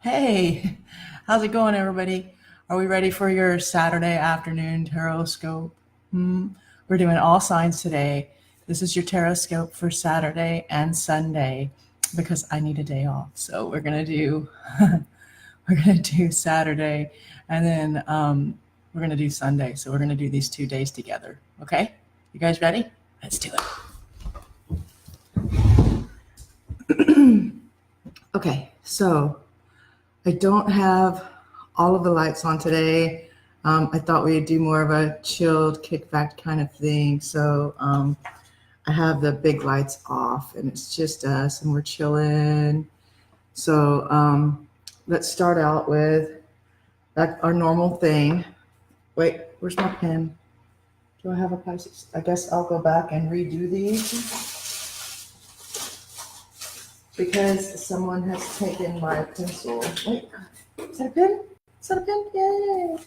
Hey, how's it going, everybody? Are we ready for your Saturday afternoon tarot scope? We're doing all signs today. This is your tarot scope for Saturday and Sunday because I need a day off. So we're gonna do we're gonna do Saturday and then we're gonna do Sunday. So we're gonna do these 2 days together. Okay? You guys ready? Let's do it. Okay, so I don't have all of the lights on today. I thought we'd do more of a chilled kickback kind of thing. So I have the big lights off and it's just us and we're chilling. So let's start out with our normal thing. Wait, where's my pen? Do I have a Pisces? I guess I'll go back and redo these because someone has taken my pencil. Wait, is that a pen? Is that a pen? Yay!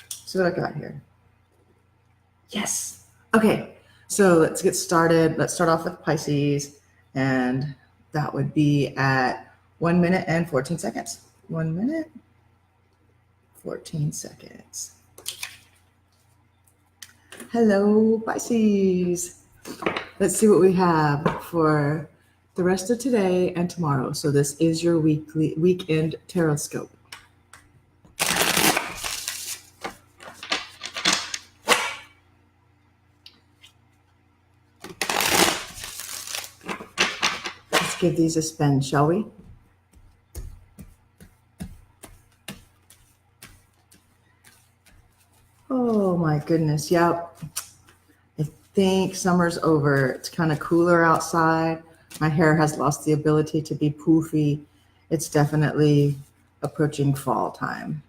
So what I got here. Yes. Okay, so let's get started. Let's start off with Pisces, and that would be at 1 minute and 14 seconds. 1 minute, 14 seconds. Hello, Pisces. Let's see what we have for the rest of today and tomorrow. So this is your weekend tarot scope. Let's give these a spin, shall we? Oh my goodness, yep. I think summer's over. It's kind of cooler outside. My hair has lost the ability to be poofy. It's definitely approaching fall time,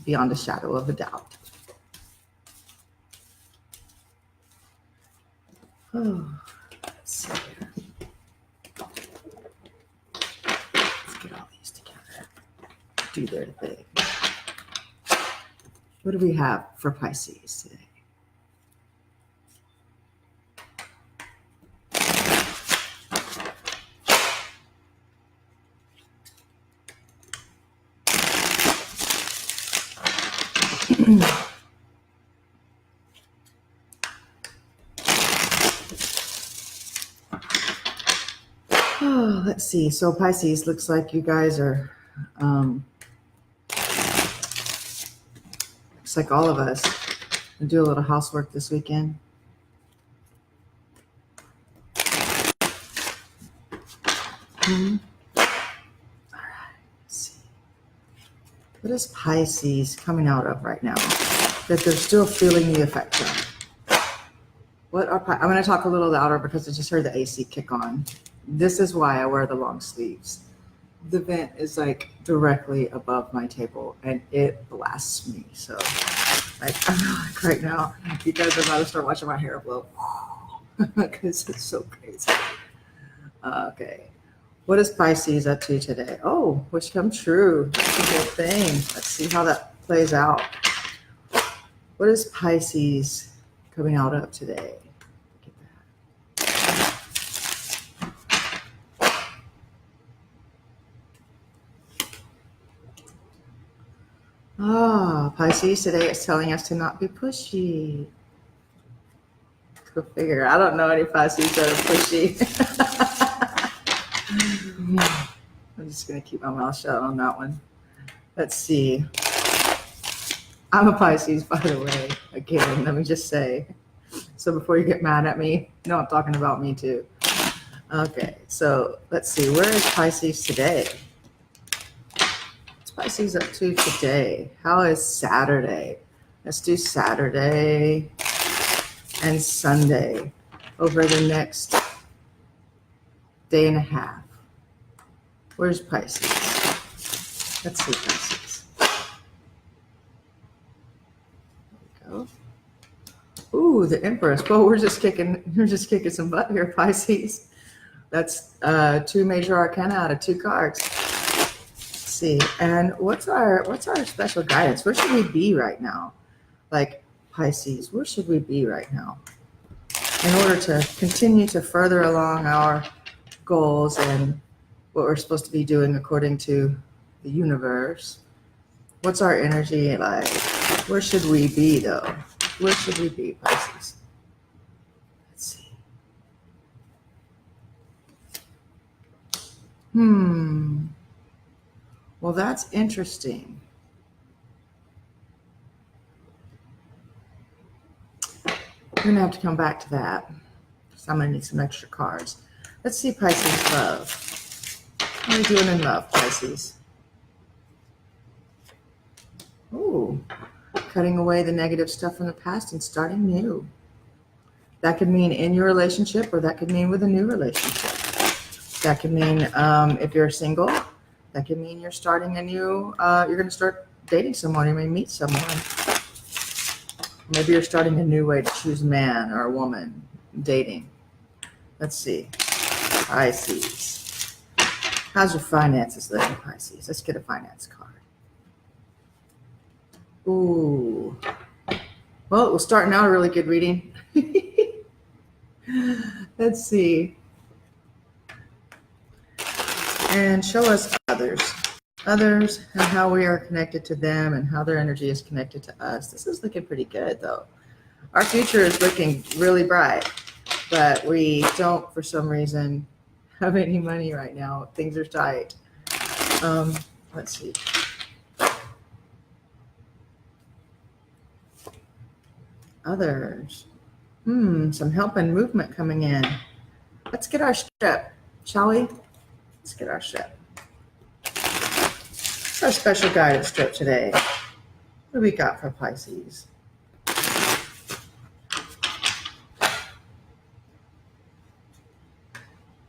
beyond a shadow of a doubt. Oh, let's see here. Let's get all these together. Do their thing. What do we have for Pisces today? Oh, let's see. So Pisces, looks like you guys are, looks like all of us will do a little housework this weekend. All right, let's see. What is Pisces coming out of right now that they're still feeling the effects of? I'm going to talk a little louder because I just heard the AC kick on. This is why I wear the long sleeves. The vent is like directly above my table and it blasts me. So like I feel like right now you guys are about to start watching my hair blow because it's so crazy. Okay. What is Pisces up to today? Oh, wish come true. That's a good thing. Let's see how that plays out. What is Pisces coming out of today? Pisces today is telling us to not be pushy. Go figure. I don't know any Pisces that are pushy. I'm just going to keep my mouth shut on that one. Let's see. I'm a Pisces, by the way. Again, let me just say. So before you get mad at me, no, I'm talking about me too. Okay, so let's see. Where is Pisces today? Pisces up to today? How is Saturday? Let's do Saturday and Sunday over the next day and a half. Where's Pisces? Let's see Pisces. There we go. Ooh, the Empress. Well, we're just kicking some butt here, Pisces. That's 2 major arcana out of 2 cards. See, and what's our special guidance? Where should we be right now? Like Pisces, where should we be right now in order to continue to further along our goals and what we're supposed to be doing according to the universe. What's our energy like? Where should we be, though? Where should we be, Pisces? Let's see. Well, that's interesting. We're going to have to come back to that. So I'm going to need some extra cards. Let's see Pisces love. How are you doing in love, Pisces? Ooh, cutting away the negative stuff from the past and starting new. That could mean in your relationship, or that could mean with a new relationship. That could mean if you're single, that could mean you're starting a new, you're going to start dating someone, you may meet someone. Maybe you're starting a new way to choose a man or a woman, dating. Let's see. Pisces. How's your finances living, Pisces? Let's get a finance card. Ooh. Well, it was starting out a really good reading. Let's see. And show us others. Others and how we are connected to them and how their energy is connected to us. This is looking pretty good, though. Our future is looking really bright, but we don't, for some reason, have any money right now. Things are tight. Let's see. Others. Some help and movement coming in. Let's get our strip, shall we? Let's get our strip. Our special guided strip today. What do we got for Pisces?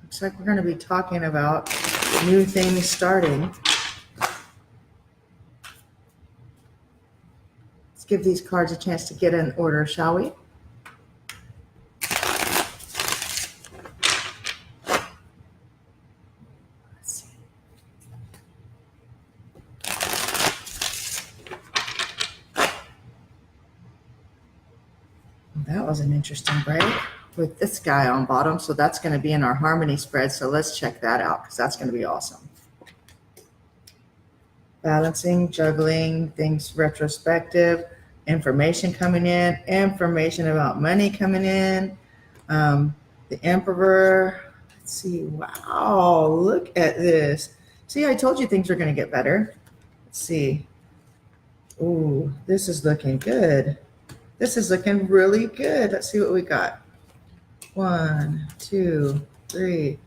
Looks like we're going to be talking about new things starting. Let's give these cards a chance to get in order, shall we? That was an interesting break with this guy on bottom. So that's going to be in our harmony spread. So let's check that out because that's going to be awesome. Balancing, juggling, things retrospective, information coming in, information about money coming in. The Emperor. Let's see. Wow. Look at this. See, I told you things are going to get better. Let's see. Ooh, this is looking good. This is looking really good. Let's see what we got. 1, 2, 3,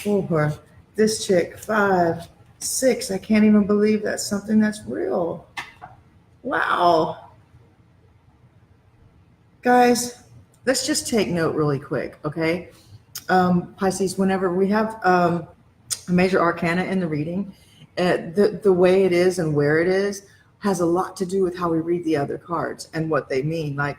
4. This chick, 5, 6. I can't even believe that's something that's real. Wow. Guys, let's just take note really quick, okay? Pisces, whenever we have a major arcana in the reading, the way it is and where it is has a lot to do with how we read the other cards and what they mean. Like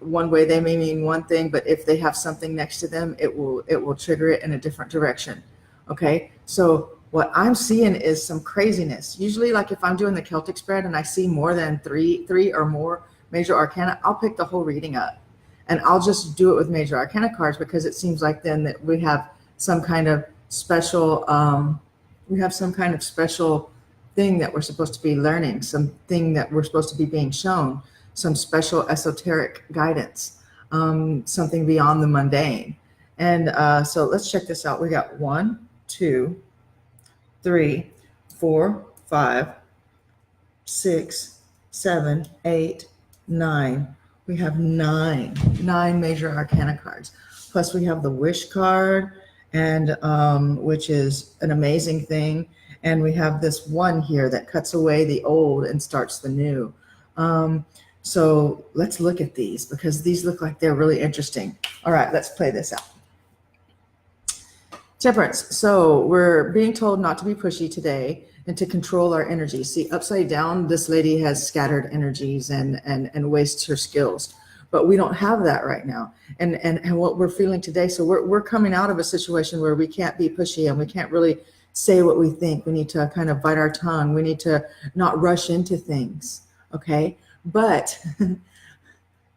one way they may mean one thing, but if they have something next to them, it will trigger it in a different direction. Okay, so what I'm seeing is some craziness. Usually, like if I'm doing the Celtic spread and I see more than three or more major arcana, I'll pick the whole reading up and I'll just do it with major arcana cards because it seems like then that we have some kind of special thing that we're supposed to be learning, something that we're supposed to be being shown, some special esoteric guidance, something beyond the mundane. And so let's check this out. We got 1, 2, 3, 4, 5, 6, 7, 8, 9. We have nine major arcana cards. Plus we have the wish card, and which is an amazing thing. And we have this one here that cuts away the old and starts the new. So let's look at these because these look like they're really interesting. All right, let's play this out. Temperance. So we're being told not to be pushy today and to control our energy. See, upside down, this lady has scattered energies and wastes her skills. But we don't have that right now. And what we're feeling today, so we're coming out of a situation where we can't be pushy and we can't really say what we think. We need to kind of bite our tongue. We need to not rush into things, okay? But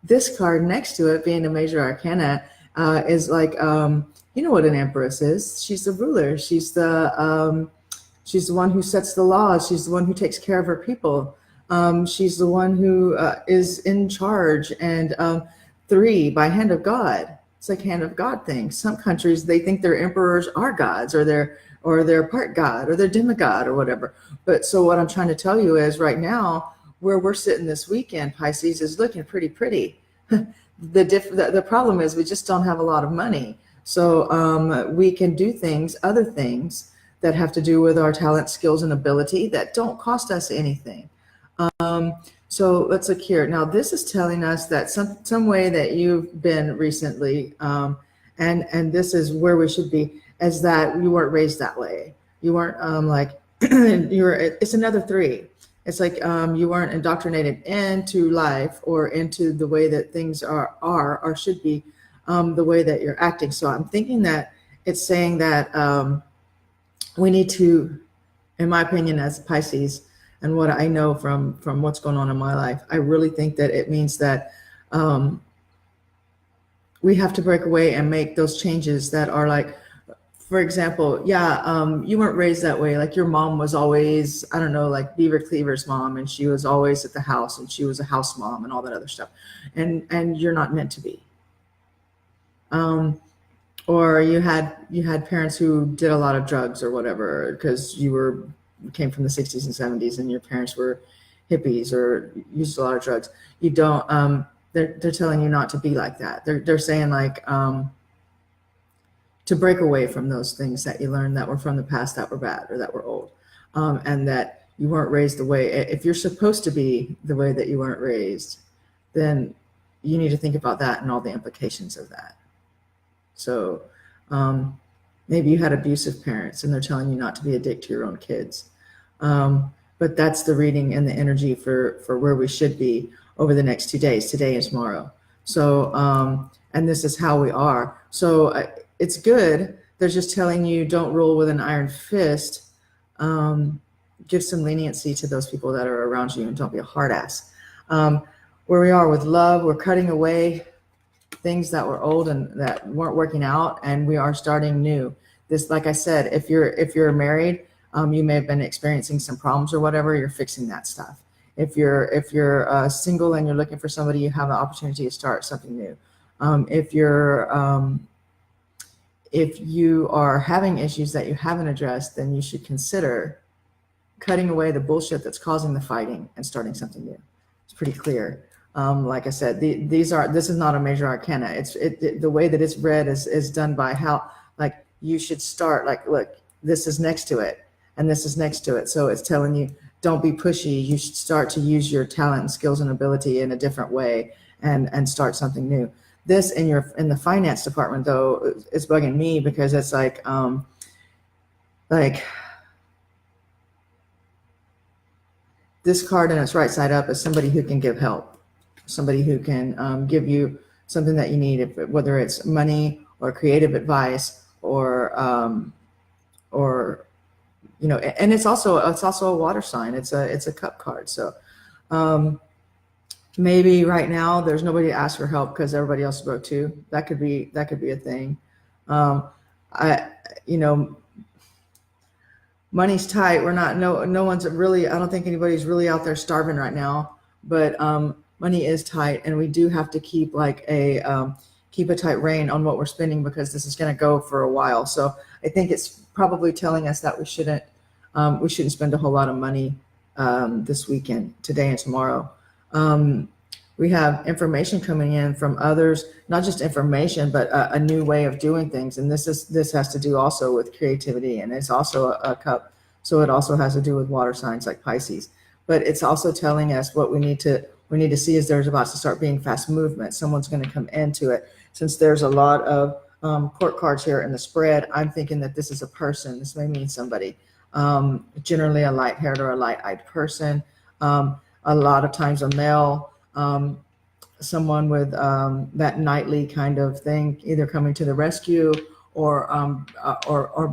this card next to it, being a major arcana, is like, you know what an empress is. She's the ruler. She's the She's the one who sets the laws. She's the one who takes care of her people. She's the one who is in charge. And 3, by hand of God. It's like hand of God thing. Some countries, they think their emperors are gods, or they're part god, or they're demigod, or whatever. But so what I'm trying to tell you is right now, where we're sitting this weekend, Pisces, is looking pretty. The problem is we just don't have a lot of money. So we can do other things that have to do with our talent, skills, and ability that don't cost us anything. So let's look here. Now, this is telling us that some way that you've been recently, and this is where we should be, is that you weren't raised that way. You weren't it's another 3. It's like you weren't indoctrinated into life or into the way that things are or should be, the way that you're acting. So I'm thinking that it's saying that we need to, in my opinion, as Pisces, and what I know from what's going on in my life, I really think that it means that we have to break away and make those changes that are like, for example, you weren't raised that way. Like your mom was always, I don't know, like Beaver Cleaver's mom, and she was always at the house, and she was a house mom and all that other stuff. And you're not meant to be. Or you had parents who did a lot of drugs or whatever, because you came from the 60s and 70s and your parents were hippies or used a lot of drugs. You don't, they're telling you not to be like that. They're saying like, to break away from those things that you learned that were from the past, that were bad or that were old. And that you weren't raised the way, if you're supposed to be the way that you weren't raised, then you need to think about that and all the implications of that. So maybe you had abusive parents and they're telling you not to be a dick to your own kids. But that's the reading and the energy for where we should be over the next 2 days, today and tomorrow. So, and this is how we are. So it's good. They're just telling you don't rule with an iron fist. Give some leniency to those people that are around you and don't be a hard ass. Where we are with love, we're cutting away things that were old and that weren't working out, and we are starting new. This, like I said, if you're married, you may have been experiencing some problems or whatever, you're fixing that stuff. If you're single and you're looking for somebody, you have an opportunity to start something new. If you are having issues that you haven't addressed, then you should consider cutting away the bullshit that's causing the fighting and starting something new. It's pretty clear. Like I said, this is not a major arcana. The way that it's read is done by how, like, you should start, like, look, this is next to it and this is next to it. So it's telling you, don't be pushy. You should start to use your talent and skills and ability in a different way and start something new. This in the finance department, though, is bugging me because it's like this card in its right side up is somebody who can give help, somebody who can give you something that you need, whether it's money or creative advice or and it's also a water sign. It's a cup card. So maybe right now there's nobody to ask for help because everybody else broke too. That could be a thing. Money's tight. We're not, no one's really, I don't think anybody's really out there starving right now, but money is tight, and we do have to keep keep a tight rein on what we're spending because this is going to go for a while. So I think it's probably telling us that we shouldn't spend a whole lot of money this weekend, today and tomorrow. We have information coming in from others, not just information, but a new way of doing things. And this has to do also with creativity, and it's also a cup. So it also has to do with water signs like Pisces, but it's also telling us what we need to see is there's about to start being fast movement. Someone's going to come into it. Since there's a lot of court cards here in the spread, I'm thinking that this is a person. This may mean somebody, generally a light-haired or a light-eyed person, a lot of times a male, someone with that knightly kind of thing, either coming to the rescue or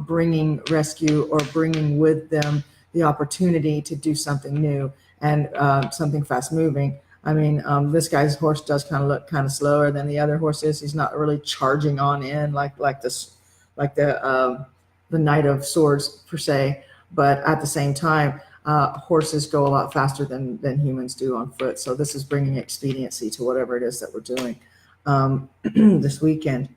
bringing rescue or bringing with them the opportunity to do something new and something fast moving. I mean, this guy's horse does kind of look kind of slower than the other horses. He's not really charging on in like the Knight of Swords per se. but at the same time, horses go a lot faster than humans do on foot. So this is bringing expediency to whatever it is that we're doing this weekend.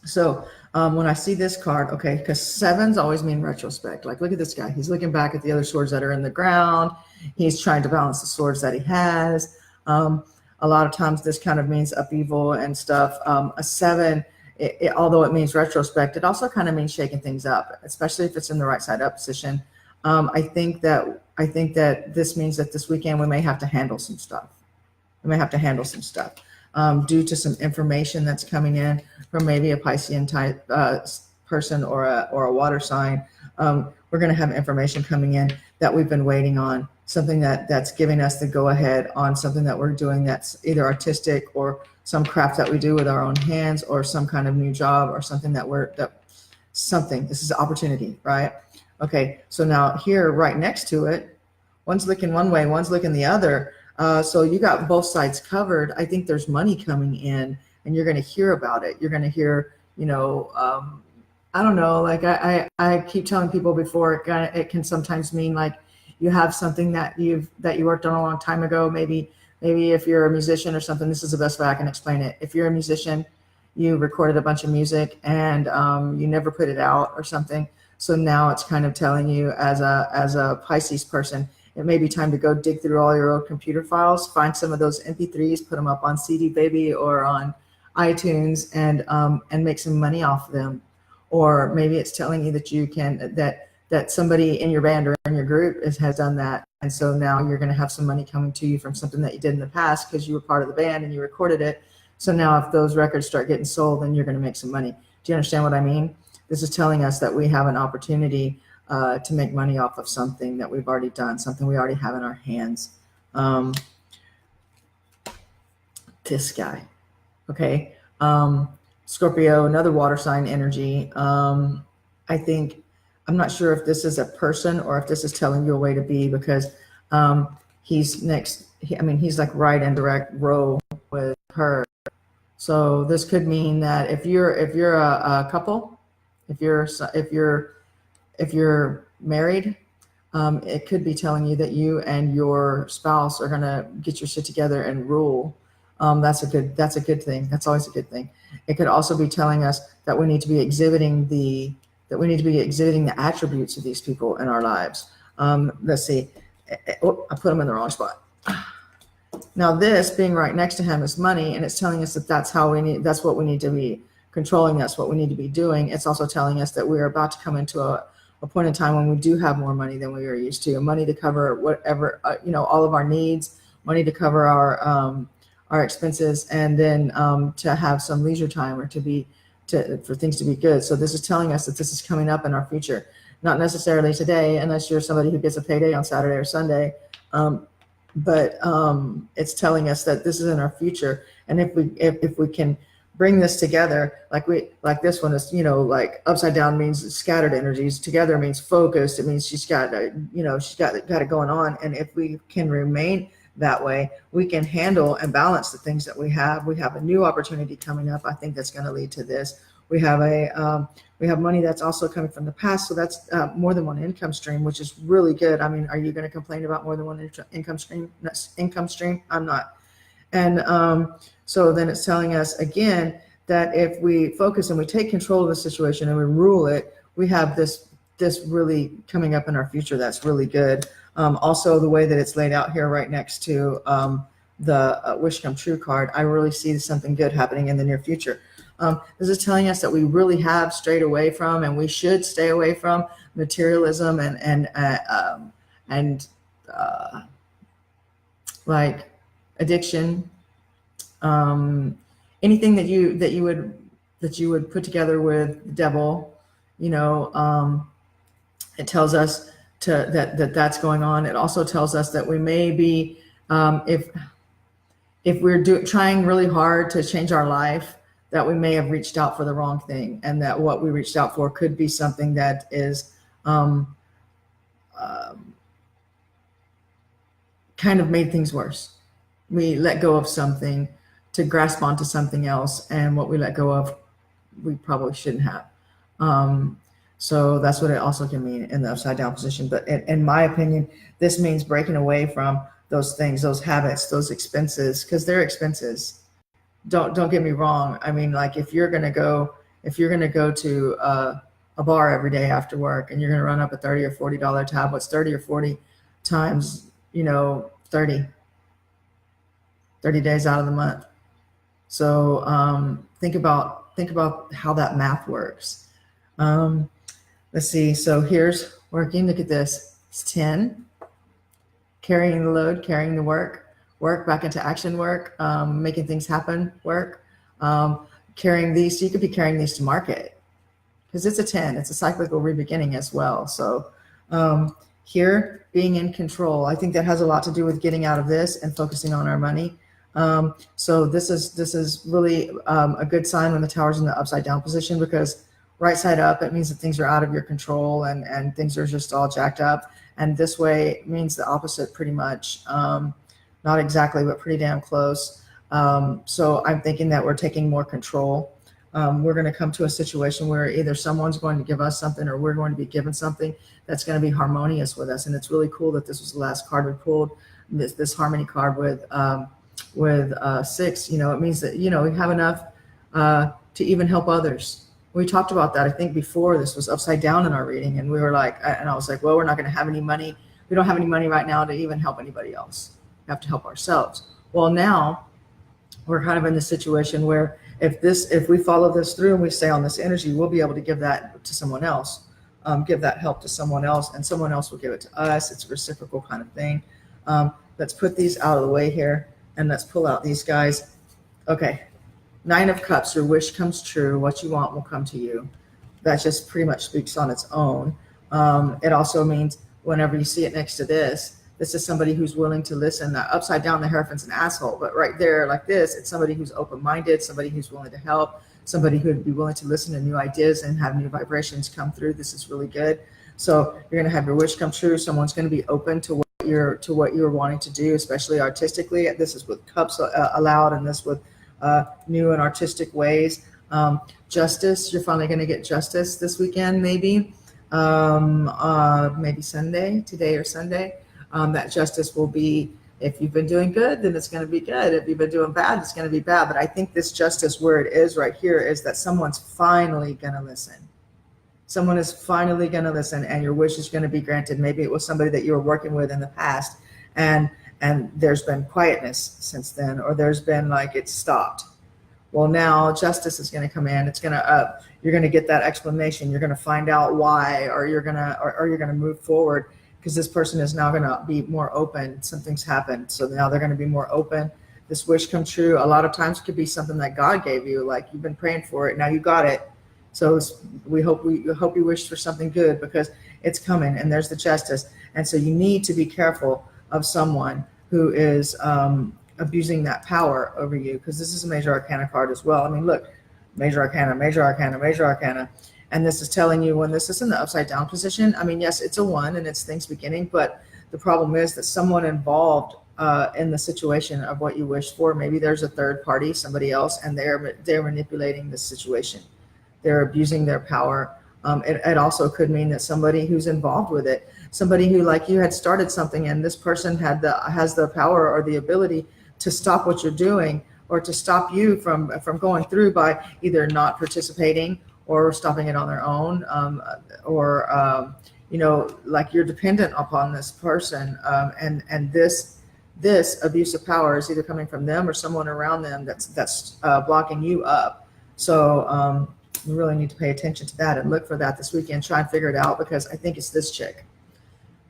So when I see this card, okay, because sevens always mean retrospect. Like, look at this guy. He's looking back at the other swords that are in the ground. He's trying to balance the swords that he has. A lot of times this kind of means upheaval and stuff. A seven, although it means retrospect, it also kind of means shaking things up, especially if it's in the right side up position. I think that this means that this weekend we may have to handle some stuff. We may have to handle some stuff due to some information that's coming in from maybe a Piscean type person or a water sign. We're going to have information coming in that we've been waiting on, something that's giving us the go ahead on something that we're doing that's either artistic or some craft that we do with our own hands or some kind of new job or something this is opportunity, right? Okay, so now here right next to it, one's looking one way, one's looking the other. So you got both sides covered. I think there's money coming in and you're going to hear about it. You're going to hear, I don't know, like I keep telling people before, it can sometimes mean like you have something that you worked on a long time ago. Maybe if you're a musician or something, this is the best way I can explain it. If you're a musician, you recorded a bunch of music and you never put it out or something. So now it's kind of telling you as a Pisces person, it may be time to go dig through all your old computer files, find some of those MP3s, put them up on CD Baby or on iTunes and make some money off them. Or maybe it's telling you that you can, that somebody in your band or in your group has done that. And so now you're going to have some money coming to you from something that you did in the past because you were part of the band and you recorded it. So now if those records start getting sold, then you're going to make some money. Do you understand what I mean? This is telling us that we have an opportunity to make money off of something that we've already done, something we already have in our hands. This guy, okay. Scorpio, another water sign energy. I think, I'm not sure if this is a person or if this is telling you a way to be, because he's next. He's like right in direct row with her. So this could mean that if you're a couple, if you're married, it could be telling you that you and your spouse are gonna get your shit together and rule. That's a good thing. That's always a good thing. It could also be telling us that we need to be exhibiting the attributes of these people in our lives. Let's see. I put them in the wrong spot. Now this being right next to him is money, and it's telling us that that's what we need to be controlling. That's what we need to be doing. It's also telling us that we're about to come into a point in time when we do have more money than we are used to, money to cover whatever, all of our needs, money to cover our expenses, and then to have some leisure time or for things to be good. So this is telling us that this is coming up in our future, not necessarily today, unless you're somebody who gets a payday on Saturday or Sunday. But it's telling us that this is in our future. And if we can bring this together, like this one is, like upside down means scattered energies, together means focused. It means she's got it going on. And if we can remain that way, we can handle and balance the things that we have. We have a new opportunity coming up. I think that's going to lead to this. We have money that's also coming from the past. So that's more than one income stream, which is really good. Are you going to complain about more than one income stream? I'm not. And so then it's telling us again that if we focus and we take control of the situation and we rule it, we have this really coming up in our future. That's really good. Also, the way that it's laid out here right next to the Wish Come True card, I really see something good happening in the near future. This is telling us that we really have strayed away from, and we should stay away from, materialism and like addiction, anything that you would put together with the devil. It tells us that's going on. It also tells us that we may be, if we're trying really hard to change our life, that we may have reached out for the wrong thing, and that what we reached out for could be something that is kind of made things worse. We let go of something to grasp onto something else, and what we let go of, we probably shouldn't have. So that's what it also can mean in the upside down position. But in my opinion, this means breaking away from those things, those habits, those expenses, because they're expenses. Don't get me wrong. I mean, like if you're gonna go to a bar every day after work and you're gonna run up a $30 or $40 tab, what's 30 or 40 times, 30 days out of the month. So think about how that math works. Let's see. So here's working. Look at this. It's 10. Carrying the load, carrying the work back into action work, making things happen work. Carrying these. So you could be carrying these to market because it's a 10. It's a cyclical rebeginning as well. So here, being in control. I think that has a lot to do with getting out of this and focusing on our money. So this is really a good sign when the tower's in the upside down position, because right side up, it means that things are out of your control and things are just all jacked up. And this way means the opposite pretty much. Not exactly, but pretty damn close. So I'm thinking that we're taking more control. We're going to come to a situation where either someone's going to give us something or we're going to be given something that's going to be harmonious with us. And it's really cool that this was the last card we pulled, this harmony card with 6. It means that, we have enough to even help others. We talked about that, I think, before this was upside down in our reading. And we were like, and I was like, well, we're not going to have any money. We don't have any money right now to even help anybody else. We have to help ourselves. Well, now we're kind of in the situation where if we follow this through and we stay on this energy, we'll be able to give that to someone else, give that help to someone else, and someone else will give it to us. It's a reciprocal kind of thing. Let's put these out of the way here and let's pull out these guys. Okay. 9 of Cups, your wish comes true. What you want will come to you. That just pretty much speaks on its own. It also means whenever you see it next to this is somebody who's willing to listen. Upside down, the Hierophant's an asshole, but right there like this, it's somebody who's open-minded, somebody who's willing to help, somebody who'd be willing to listen to new ideas and have new vibrations come through. This is really good. So you're going to have your wish come true. Someone's going to be open to what you're wanting to do, especially artistically. This is with Cups allowed, and this with new and artistic ways. Justice, you're finally going to get justice this weekend, maybe Sunday, today or Sunday. That justice will be, if you've been doing good, then it's going to be good. If you've been doing bad, it's going to be bad. But I think this justice, where it is right here, is that someone's finally going to listen. Someone is finally going to listen, and your wish is going to be granted. Maybe it was somebody that you were working with in the past, and there's been quietness since then, or there's been like it's stopped. Well, now justice is going to come in. It's going to you're going to get that explanation. You're going to find out why, or you're going to move forward, because this person is now going to be more open. Something's happened, so now they're going to be more open. This wish come true. A lot of times it could be something that God gave you, like you've been praying for it, now you got it. So we hope you wish for something good, because it's coming, and there's the justice. And so you need to be careful of someone who is abusing that power over you, because this is a major arcana card as well. I mean, look, major arcana, major arcana, major arcana. And this is telling you when this is in the upside down position, I mean, yes, it's a 1 and it's things beginning, but the problem is that someone involved in the situation of what you wish for, maybe there's a third party, somebody else, and they're manipulating the situation. They're abusing their power. It also could mean that somebody who's involved with it, somebody who, like you, had started something, and this person has the power or the ability to stop what you're doing, or to stop you from going through by either not participating or stopping it on their own, or like you're dependent upon this person, and this abuse of power is either coming from them or someone around them that's blocking you up. So we really need to pay attention to that and look for that this weekend. Try and figure it out, because I think it's this chick.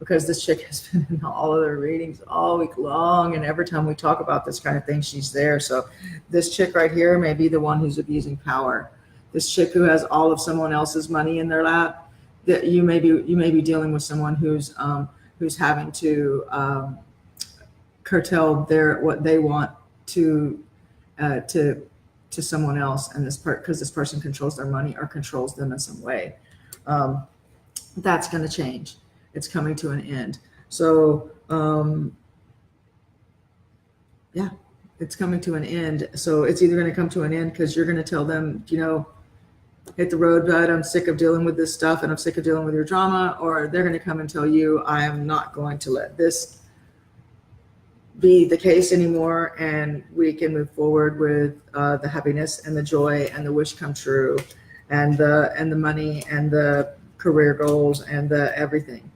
Because this chick has been in all of their readings all week long, and every time we talk about this kind of thing, she's there. So this chick right here may be the one who's abusing power. This chick who has all of someone else's money in their lap, that you may be dealing with someone who's having to curtail what they want to someone else, and because this person controls their money or controls them in some way. That's going to change. It's coming to an end. So it's coming to an end. So it's either going to come to an end because you're going to tell them, hit the road, bud. I'm sick of dealing with this stuff and I'm sick of dealing with your drama, or they're going to come and tell you, I am not going to let this be the case anymore, and we can move forward with the happiness and the joy and the wish come true and the money and the career goals and the everything.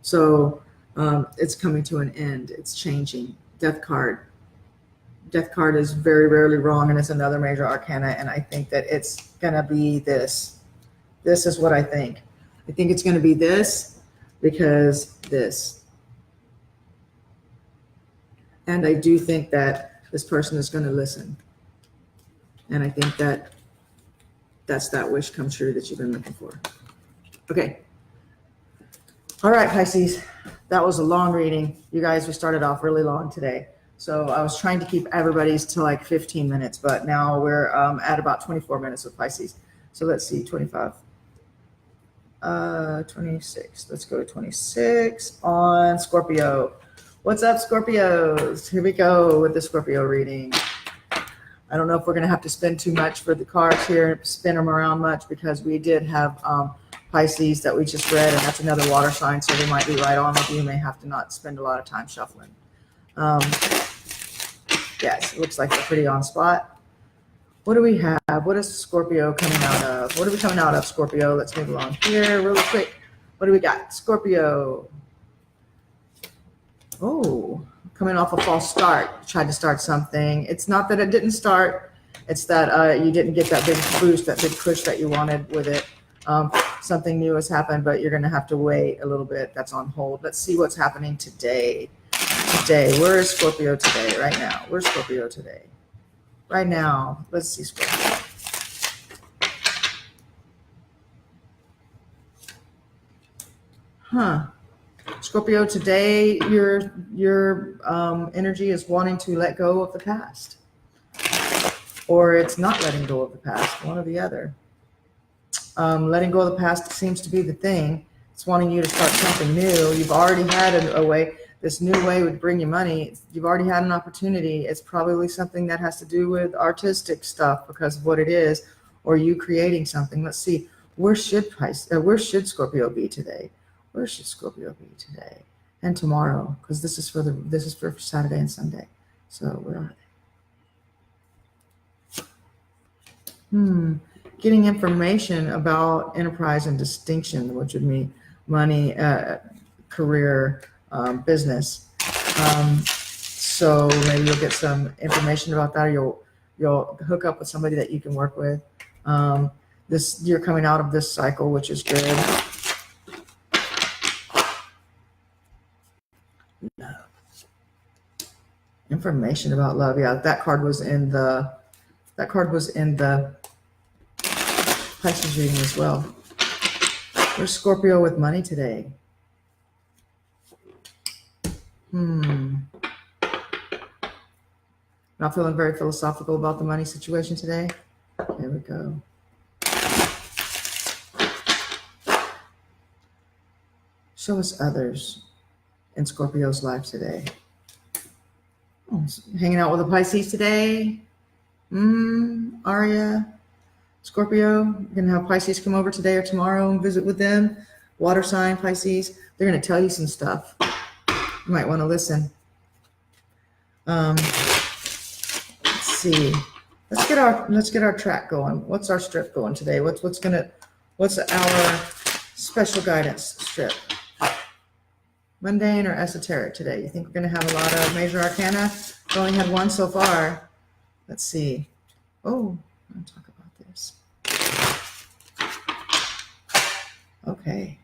So it's coming to an end. It's changing. Death card. Death card is very rarely wrong, and it's another major arcana, and I think that it's going to be this. This is what I think. I think it's going to be this because this. And I do think that this person is going to listen. And I think that that's that wish come true that you've been looking for. Okay. All right, Pisces. That was a long reading. You guys, we started off really long today. So I was trying to keep everybody's to like 15 minutes, but now we're at about 24 minutes with Pisces. So let's see, 25. 26. Let's go to 26 on Scorpio. What's up, Scorpios? Here we go with the Scorpio reading. I don't know if we're going to have to spend too much for the cards here, spin them around much, because we did have Pisces that we just read, and that's another water sign, so they might be right on with you. You may have to not spend a lot of time shuffling. Yes, it looks like they're pretty on spot. What do we have? What is Scorpio coming out of? What are we coming out of, Scorpio? Let's move along here really quick. What do we got? Scorpio. Oh, coming off a false start. Tried to start something. It's not that it didn't start. It's that you didn't get that big boost, that big push that you wanted with it. Something new has happened, but you're going to have to wait a little bit. That's on hold. Let's see what's happening today. Where is Scorpio today? Right now. Where's Scorpio today? Right now. Let's see Scorpio. Scorpio, today your energy is wanting to let go of the past, or it's not letting go of the past, one or the other. Letting go of the past seems to be the thing. It's wanting you to start something new. You've already had a way. This new way would bring you money. You've already had an opportunity. It's probably something that has to do with artistic stuff because of what it is, or you creating something. Let's see. Where should Scorpio be today? Where should Scorpio be today and tomorrow? Because this is for Saturday and Sunday. So where are they? Getting information about enterprise and distinction, which would mean money, career, business. So maybe you'll get some information about that, or you'll hook up with somebody that you can work with. You're coming out of this cycle, which is good. Love. Information about love. Yeah, that card was in the Pisces reading as well. Where's Scorpio with money today? Not feeling very philosophical about the money situation today. There we go. Show us others in Scorpio's life today. Oh, hanging out with a Pisces today. Aria, Scorpio, you're going to have Pisces come over today or tomorrow and visit with them. Water sign, Pisces. They're going to tell you some stuff. You might want to listen. Let's see. Let's get our track going. What's our strip going today? What's our special guidance strip? Mundane or esoteric today? You think we're going to have a lot of major arcana? We only had one so far. Let's see. Oh, I'm going to talk about this. Okay.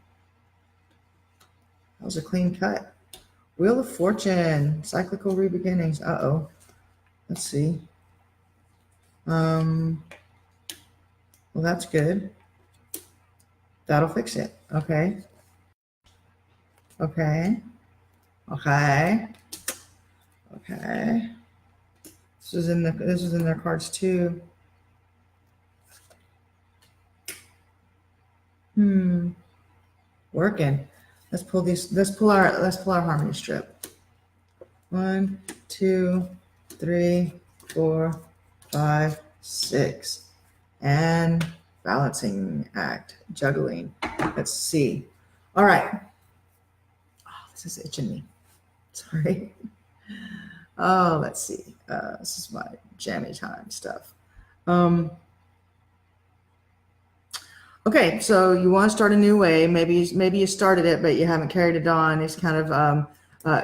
That was a clean cut. Wheel of Fortune, cyclical rebeginnings. Uh-oh. Let's see. Well, that's good. That'll fix it. Okay. Okay. Okay. Okay. This is in their cards too. Working. Let's pull our harmony strip. 1, 2, 3, 4, 5, 6. And balancing act, juggling. Let's see. All right. Oh, this is itching me. Sorry. Oh, let's see. This is my jammy time stuff. Okay, so you want to start a new way. Maybe you started it, but you haven't carried it on. It's kind of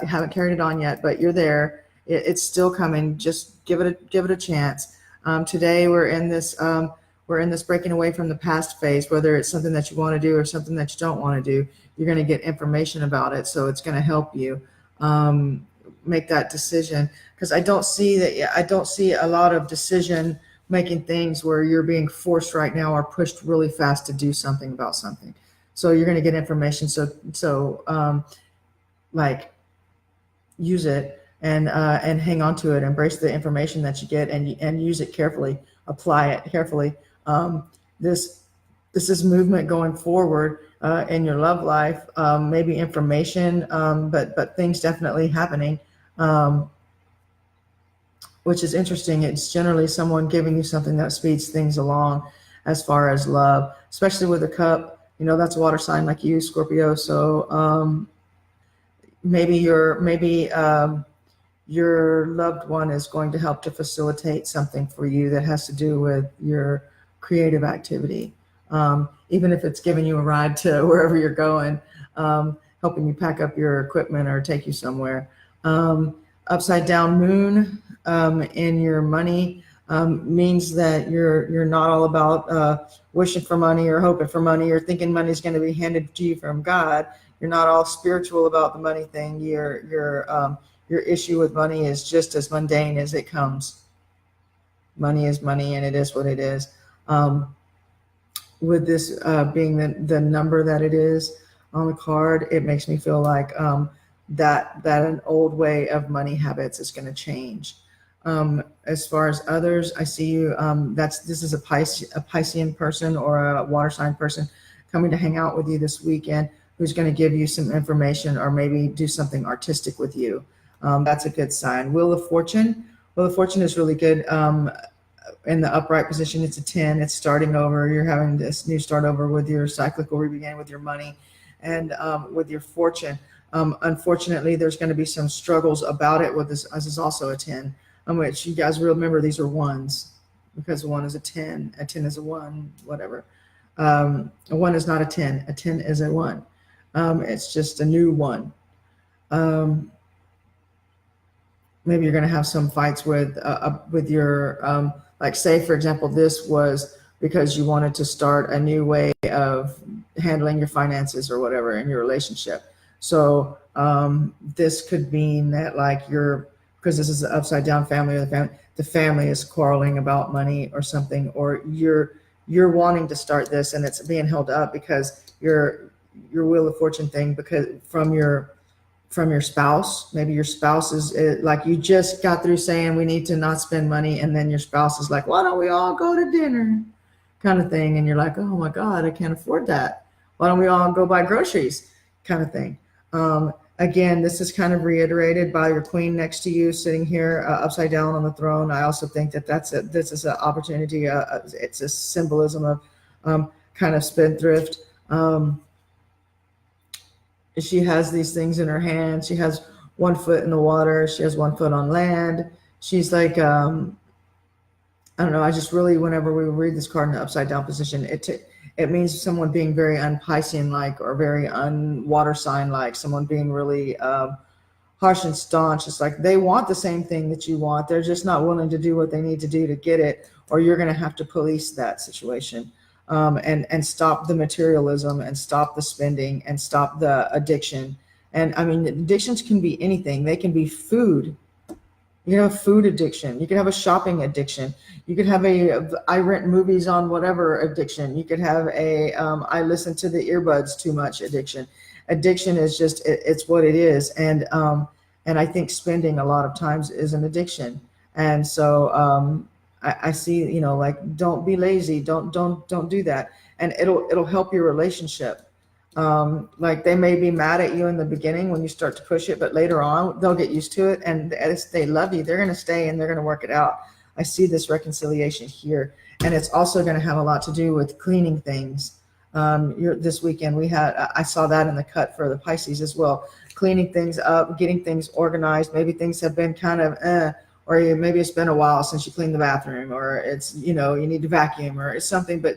haven't carried it on yet, but you're there. It's still coming. Just give it a chance. Today we're in this breaking away from the past phase. Whether it's something that you want to do or something that you don't want to do, you're going to get information about it. So it's going to help you make that decision. Because I don't see a lot of decision making things where you're being forced right now or pushed really fast to do something about something. So you're going to get information. So like use it and hang on to it, embrace the information that you get and use it carefully, apply it carefully. This is movement going forward in your love life, maybe information, but things definitely happening. Which is interesting. It's generally someone giving you something that speeds things along as far as love, especially with a cup. That's a water sign like you, Scorpio. So maybe your loved one is going to help to facilitate something for you that has to do with your creative activity. Even if it's giving you a ride to wherever you're going, helping you pack up your equipment or take you somewhere. Upside down moon in your money means that you're not all about wishing for money or hoping for money or thinking money is going to be handed to you from God. You're not all spiritual about the money thing. Your issue with money is just as mundane as it comes. Money is money, and it is what it is. With this being the number that it is on the card, it makes me feel like that an old way of money habits is going to change. As far as others, I see you. This is a Piscean person or a water sign person coming to hang out with you this weekend, who's going to give you some information or maybe do something artistic with you. That's a good sign. Wheel of Fortune. Wheel of Fortune is really good. In the upright position, it's a 10. It's starting over. You're having this new start over with your cyclical re-begin with your money and with your fortune. Unfortunately, there's going to be some struggles about it with this. This is also a 10, which you guys remember these are ones because 1 is a 10 is a 1, whatever. A 1 is not a 10. A 10 is a 1. It's just a new 1. Maybe you're going to have some fights with your, like say, for example, this was because you wanted to start a new way of handling your finances or whatever in your relationship. So this could mean that like because this is an upside down family, the family is quarreling about money or something, or you're wanting to start this and it's being held up because your Wheel of Fortune thing, because from your spouse. Maybe your spouse is like, you just got through saying we need to not spend money, and then your spouse is like, why don't we all go to dinner, kind of thing, and you're like, oh my God, I can't afford that. Why don't we all go buy groceries, kind of thing. Again, this is kind of reiterated by your queen next to you sitting here upside down on the throne. I also think that this is an opportunity. It's a symbolism of kind of spendthrift. She has these things in her hand. She has 1 foot in the water. She has 1 foot on land. She's like, I don't know. I just really, whenever we read this card in the upside down position, it means someone being very un-Piscean-like or very un-water sign-like, someone being really harsh and staunch. It's like they want the same thing that you want. They're just not willing to do what they need to do to get it, or you're going to have to police that situation and stop the materialism and stop the spending and stop the addiction. And I mean, addictions can be anything. They can be food. You can have a food addiction. You can have a shopping addiction. You could have I rent movies on whatever addiction. You could have I listen to the earbuds too much addiction. Addiction is just, it's what it is. And I think spending a lot of times is an addiction. And so I see, like, don't be lazy. Don't do that. And it'll help your relationship. Like they may be mad at you in the beginning when you start to push it, but later on they'll get used to it, and as they love you, they're going to stay and they're going to work it out. I see this reconciliation here, And it's also going to have a lot to do with cleaning things. This weekend I saw that in the cut for the Pisces as well. Cleaning things up, getting things organized. Maybe things have been kind of or maybe it's been a while since you cleaned the bathroom, or it's, you need to vacuum, or it's something. But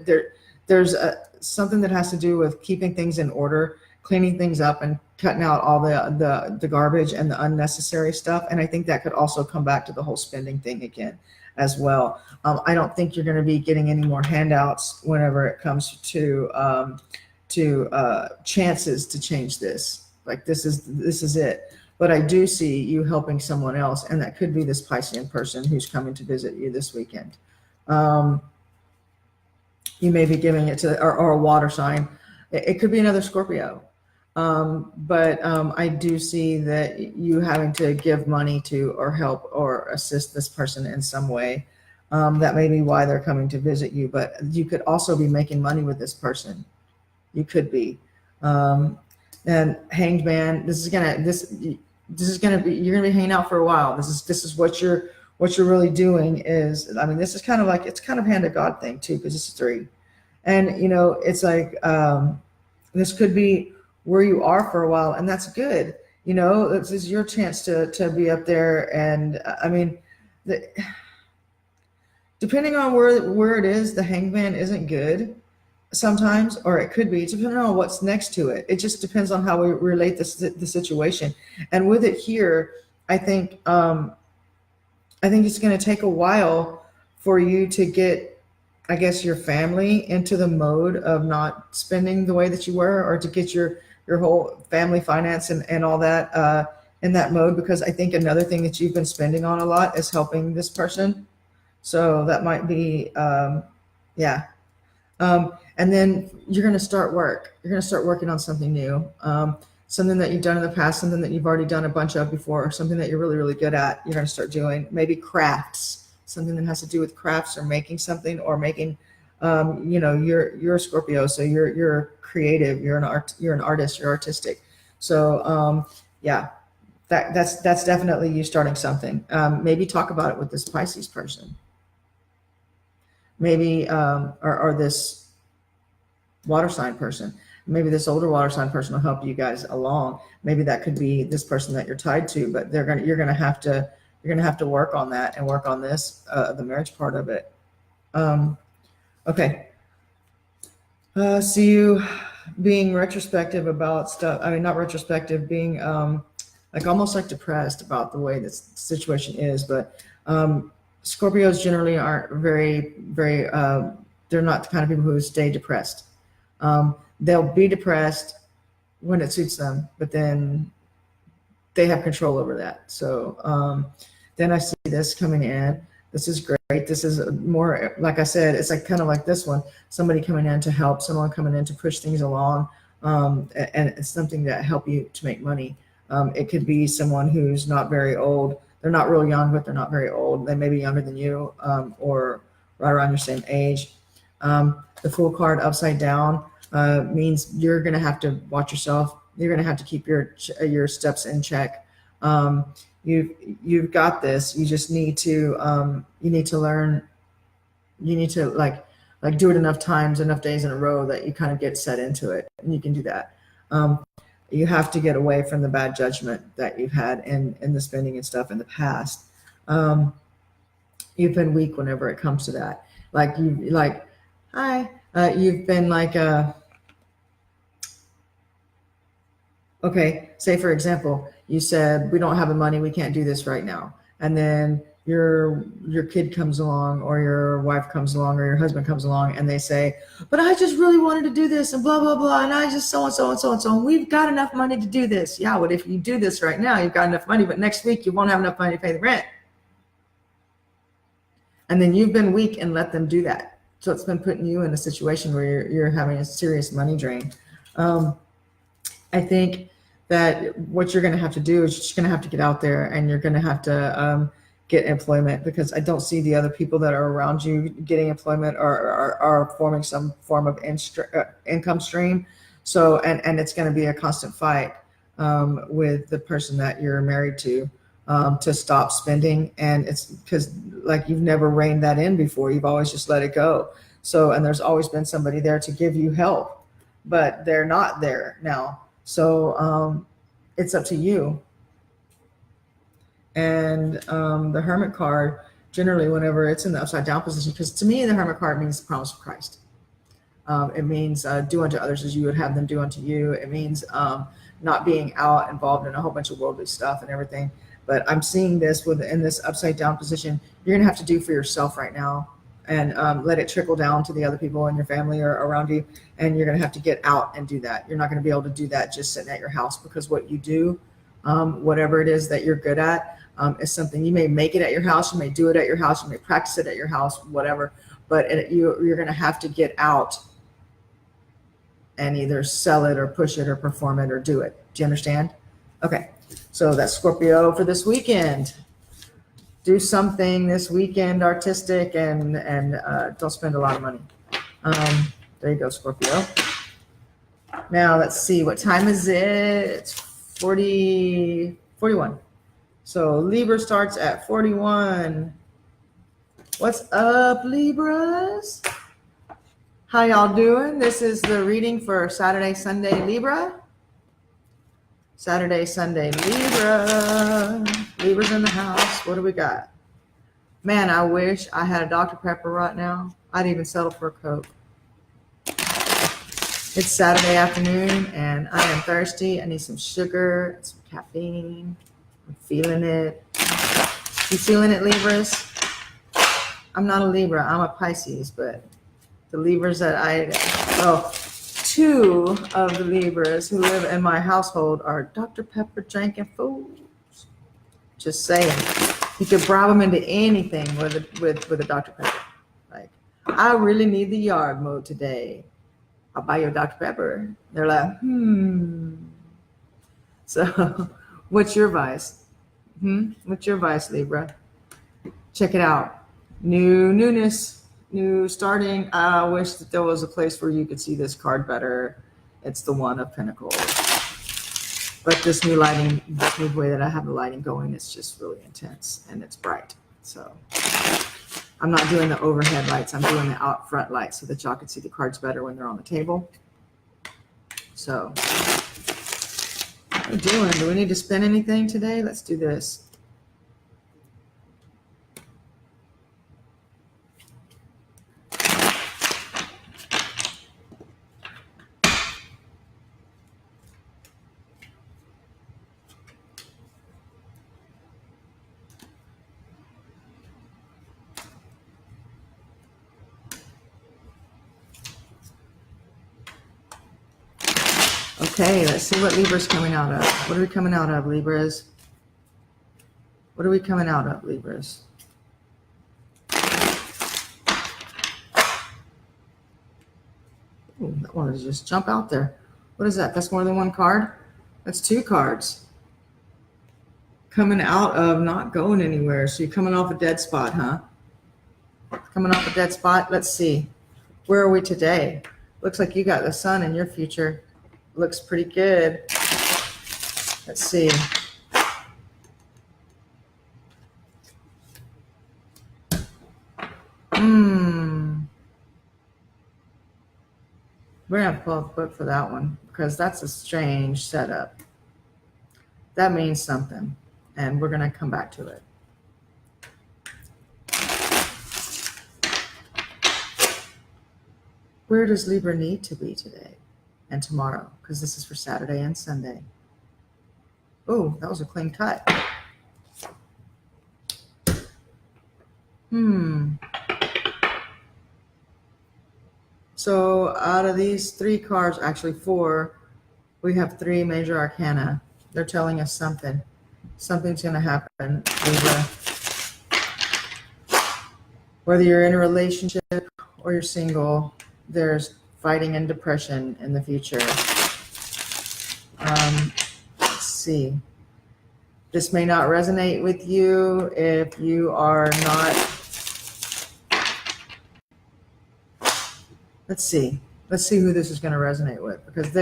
there's something that has to do with keeping things in order, cleaning things up, and cutting out all the garbage and the unnecessary stuff. And I think that could also come back to the whole spending thing again as well. I don't think you're going to be getting any more handouts whenever it comes to chances to change this. Like this is it. But I do see you helping someone else, and that could be this Piscean person who's coming to visit you this weekend. You may be giving it to, or a water sign. It could be another Scorpio. But I do see that you having to give money to, or help, or assist this person in some way. That may be why they're coming to visit you. But you could also be making money with this person. You could be. And Hanged Man, this is gonna be, you're gonna be hanging out for a while. This is what you're really doing is, I mean, this is kind of like, it's kind of hand of God thing too, because it's 3. And it's like, this could be where you are for a while, and that's good. This is your chance to be up there. And I mean, depending on where it is, the Hangman isn't good sometimes, or it could be, depending on what's next to it. It just depends on how we relate the situation. And with it here, I think it's going to take a while for you to get, I guess, your family into the mode of not spending the way that you were, or to get your whole family finance and all that in that mode. Because I think another thing that you've been spending on a lot is helping this person. So that might be, yeah. And then you're going to start work. You're going to start working on something new, something that you've done in the past, something that you've already done a bunch of before, or something that you're really, really good at. You're going to start doing maybe crafts, something that has to do with crafts, or making something, or making, you're a Scorpio, so you're creative. You're an artist. You're artistic. So yeah, that's definitely you starting something. Maybe talk about it with this Pisces person. Maybe or this water sign person. Maybe this older water sign person will help you guys along. Maybe that could be this person that you're tied to, but you're gonna have to work on that, and work on this, the marriage part of it. Okay. See you being retrospective about stuff. I mean, not retrospective, being like almost like depressed about the way this situation is. But Scorpios generally aren't very, very, they're not the kind of people who stay depressed. They'll be depressed when it suits them, but then they have control over that. So then I see this coming in. This is great. This is more, like I said, it's like kind of like this one, somebody coming in to help, someone coming in to push things along. And it's something that help you to make money. It could be someone who's not very old. They're not real young, but they're not very old. They may be younger than you, or right around your same age. The Fool card upside down means you're going to have to watch yourself. You're going to have to keep your steps in check. You've got this. You just need to learn. You need to like do it enough times, enough days in a row that you kind of get set into it, and you can do that. You have to get away from the bad judgment that you've had in the spending and stuff in the past. You've been weak whenever it comes to that. You've been like okay, say for example, you said, we don't have the money, we can't do this right now. And then your kid comes along, or your wife comes along, or your husband comes along, and they say, but I just really wanted to do this, and blah, blah, blah, and I just so and so and so and so, and we've got enough money to do this. Yeah, but if you do this right now, you've got enough money, but next week you won't have enough money to pay the rent. And then you've been weak and let them do that. So it's been putting you in a situation where you're having a serious money drain. I think that what you're going to have to do is you're just going to have to get out there, and you're going to have to get employment, because I don't see the other people that are around you getting employment, or are forming some form of income stream. So, and it's going to be a constant fight with the person that you're married to. to stop spending. And it's because like you've never reined that in before. You've always just let it go. So, and there's always been somebody there to give you help, but they're not there now. So it's up to you. And the Hermit card, generally whenever it's in the upside down position, because to me the Hermit card means the promise of Christ. It means do unto others as you would have them do unto you. It means not being out involved in a whole bunch of worldly stuff and everything. But I'm seeing this in this upside down position. You're going to have to do for yourself right now, and let it trickle down to the other people in your family or around you. And you're going to have to get out and do that. You're not going to be able to do that just sitting at your house, because what you do, whatever it is that you're good at, is something you may make it at your house. You may do it at your house. You may practice it at your house, whatever. But you're going to have to get out and either sell it or push it or perform it or do it. Do you understand? Okay. So that's Scorpio for this weekend. Do something this weekend artistic and don't spend a lot of money. There you go, Scorpio. Now let's see, what time is it? It's 41. So Libra starts at 41. What's up, Libras? How y'all doing? This is the reading for Saturday, Sunday, Libra. Saturday, Sunday, Libra. Libra's in the house. What do we got? Man, I wish I had a Dr. Pepper right now. I'd even settle for a Coke. It's Saturday afternoon and I am thirsty. I need some sugar, some caffeine. I'm feeling it. You feeling it, Libras? I'm not a Libra. I'm a Pisces, but the Libras that two of the Libras who live in my household are Dr. Pepper drinking fools. Just saying. You could bribe them into anything with a Dr. Pepper. Like, I really need the yard mowed today. I'll buy you a Dr. Pepper. They're like, So, what's your vice? What's your vice, Libra? Check it out. Newness. New starting. I wish that there was a place where you could see this card better. It's the One of Pentacles. But this new lighting, this new way that I have the lighting going, it's just really intense and it's bright. So I'm not doing the overhead lights. I'm doing the out front lights so that y'all can see the cards better when they're on the table. So what are we doing? Do we need to spin anything today? Let's do this. Okay, let's see what Libra's coming out of. What are we coming out of, Libras? What are we coming out of, Libras? Ooh, that one just jump out there. What is that? That's more than one card? That's two cards. Coming out of not going anywhere. So you're coming off a dead spot, huh? Coming off a dead spot. Let's see. Where are we today? Looks like you got the sun in your future. Looks pretty good. Let's see. We're gonna pull up a book for that one because that's a strange setup. That means something, and we're gonna come back to it. Where does Libra need to be today and tomorrow? Because this is for Saturday and Sunday. Oh, that was a clean cut. So out of these three cards, actually four, we have three major arcana. They're telling us something. Something's going to happen, Libra. Whether you're in a relationship or you're single, there's fighting and depression in the future. Let's see. This may not resonate with you if you are not. Let's see who this is going to resonate with, because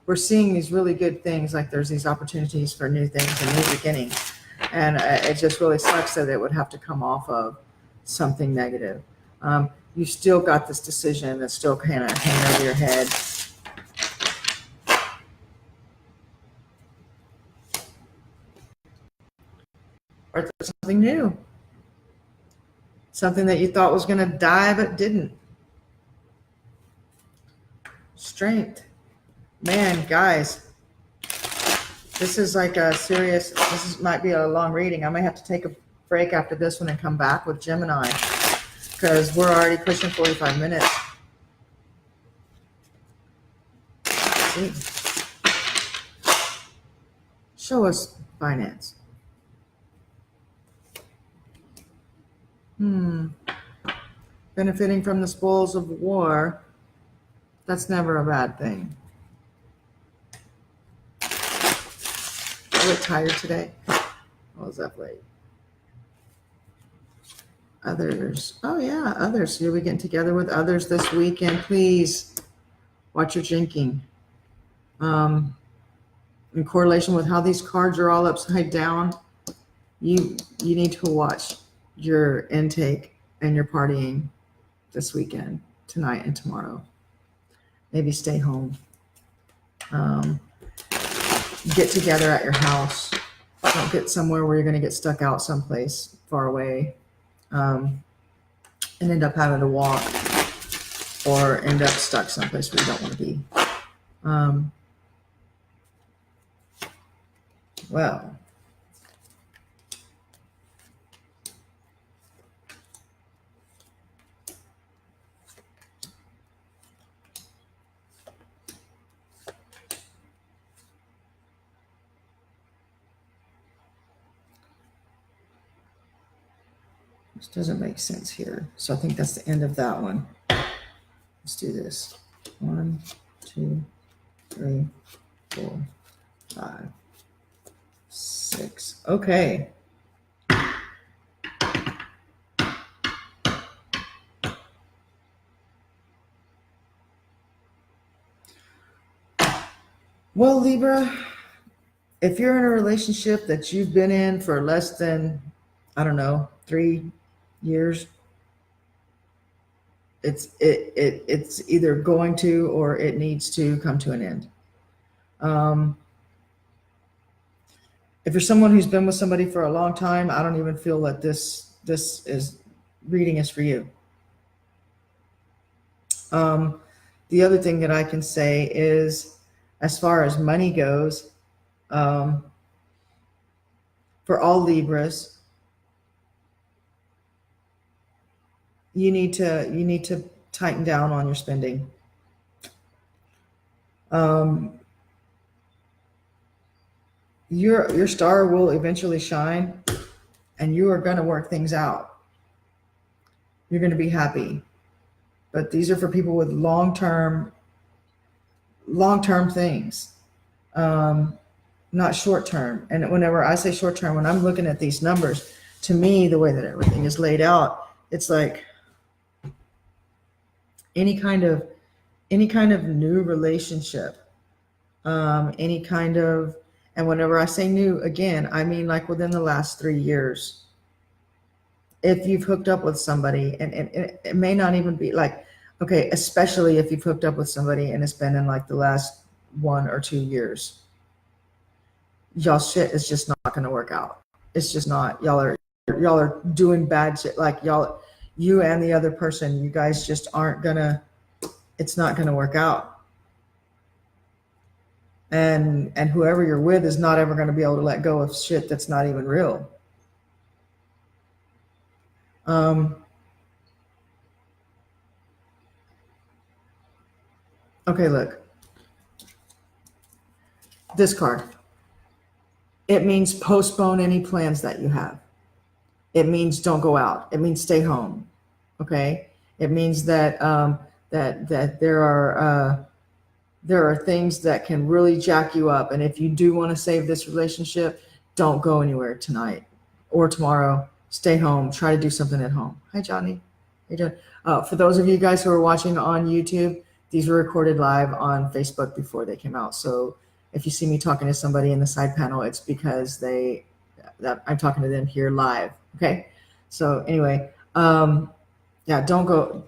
we're seeing these really good things, like there's these opportunities for new things and new beginnings. And it just really sucks that it would have to come off of something negative. You still got this decision that's still kind of hanging over your head. Or there's something new. Something that you thought was going to die but didn't. Strength. Man, guys, this is like a serious, might be a long reading. I may have to take a break after this one and come back with Gemini, because we're already pushing 45 minutes. See? Show us finance. Benefiting from the spoils of war. That's never a bad thing. I look tired today. I was up late. Others. Oh yeah, others. You'll be getting together with others this weekend. Please watch your drinking. In correlation with how these cards are all upside down, you need to watch your intake and your partying this weekend, tonight and tomorrow. Maybe stay home. Get together at your house. Don't get somewhere where you're going to get stuck out someplace far away, and end up having to walk, or end up stuck someplace where you don't want to be. Well, this doesn't make sense here. So I think that's the end of that one. Let's do this. 1, 2, 3, 4, 5, 6. Okay. Well, Libra, if you're in a relationship that you've been in for less than, I don't know, 3 years, it's either going to, or it needs to come to an end. If you're someone who's been with somebody for a long time, I don't even feel that this reading is for you. The other thing that I can say is, as far as money goes, for all Libras, you need to tighten down on your spending. Your star will eventually shine, and you are going to work things out. You're going to be happy. But these are for people with long-term things, not short-term. And whenever I say short-term, when I'm looking at these numbers, to me, the way that everything is laid out, it's like any kind of new relationship, any kind of, and whenever I say new, again, I mean like within the last 3 years. If you've hooked up with somebody, and it may not even be like, okay, especially if you've hooked up with somebody and it's been in like the last 1 or 2 years, y'all shit is just not going to work out. It's just not. Y'all are doing bad shit. Like you and the other person, you guys just aren't gonna, it's not gonna work out. And whoever you're with is not ever gonna be able to let go of shit that's not even real. Okay, look. This card. It means postpone any plans that you have. It means don't go out. It means stay home. Okay. It means that that there are things that can really jack you up. And if you do want to save this relationship, don't go anywhere tonight or tomorrow. Stay home. Try to do something at home. Hi, Johnny. How you doing? For those of you guys who are watching on YouTube, these were recorded live on Facebook before they came out. So if you see me talking to somebody in the side panel, it's because that I'm talking to them here live. Okay. So anyway, yeah, don't go.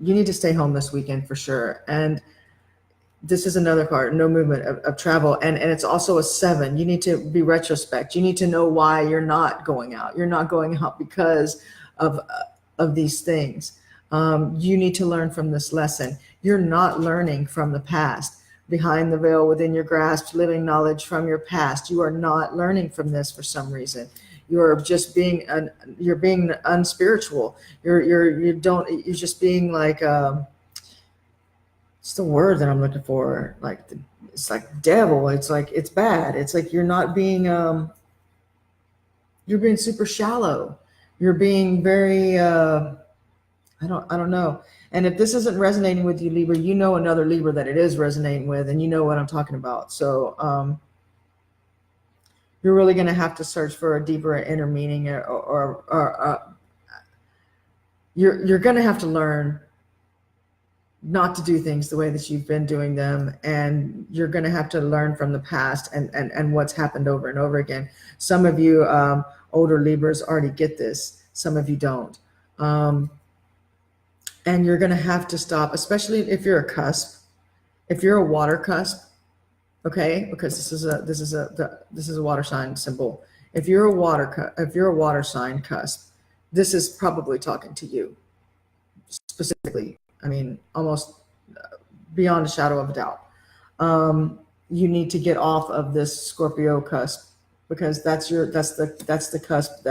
You need to stay home this weekend for sure. And this is another card, no movement of travel. And it's also a 7. You need to be retrospect. You need to know why you're not going out. You're not going out because of these things. You need to learn from this lesson. You're not learning from the past. Behind the veil, within your grasp, living knowledge from your past. You are not learning from this for some reason. You're just being you're being unspiritual. You're just being like it's the word that I'm looking for. Like it's like devil. It's like it's bad. It's like you're not being you're being super shallow. You're being very I don't know. And if this isn't resonating with you, Libra, you know another Libra that it is resonating with, and you know what I'm talking about. So you're really going to have to search for a deeper inner meaning, or you're going to have to learn not to do things the way that you've been doing them, and you're going to have to learn from the past and what's happened over and over again. Some of you older Libras already get this. Some of you don't. And you're going to have to stop, especially if you're a cusp, if you're a water cusp, okay? Because this is a water sign symbol. If you're a water sign cusp, this is probably talking to you specifically. I mean, almost beyond a shadow of a doubt. You need to get off of this Scorpio cusp, because that's the cusp